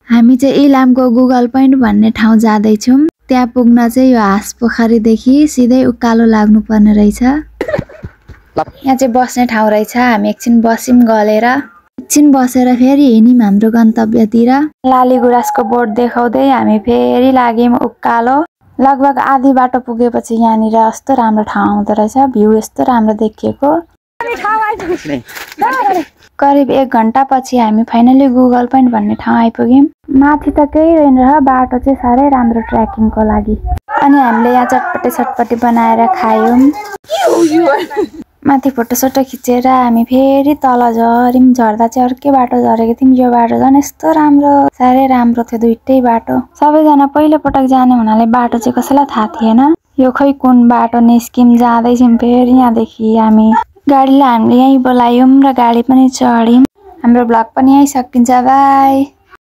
हामी चाहिँ इलामको Google point भन्ने ठाउँ जाँदै छौं। त्यहाँ पुग्न चाहिँ यो हाँस पोखरीदेखि सिधै उकालो लाग्नु पर्ने रहेछ। यहाँ चाहिँ बस्ने ठाउँ रहेछ। हामी एकछिन बसिम गलेर। एकछिन बसेर फेरि हिँड्यौं हाम्रो गन्तव्यतिर। लालीगुराँसको बोर्ड देखाउँदै हामी फेरि लाग्यौं उकालो। लगभग आधी बाटो पुगेपछि यहाँनिर कस्तो राम्रो ठाउँ आउँदो रहेछ। भ्यू यस्तो राम्रो देखिएको। करिब 1 घण्टा पछि हामी फाइनली गुगल पोइन्ट भन्ने ठाउँ आइपुग्यौं। माथि त केही रहेन र बाटो चाहिँ साह्रै राम्रो ट्रेकिङको लागि। अनि हामीले यहाँ चटपटी बनाएर खायौं। माथि फोटोसोटो खिचेर हामी फेरि तल झर्यौं। झर्दा चाहिँ अर्कै बाटो झरेको थियौं। यो बाटो झन् यस्तो राम्रो, साह्रै राम्रो थियो दुईटै बाटो। सबैजना पहिलो पटक जाने हुनाले बाटो चाहिँ कसैलाई थाहा थिएन। यो खै कुन बाटो निस्किम जाँदैछौं फेरि यहाँदेखि हामी। गाडीलाई हामीले यहीँ बोलायौं र गाडी पनि चढ्यौं। हाम्रो भ्लग पनि यहीँ सकिन्छ। बाइ।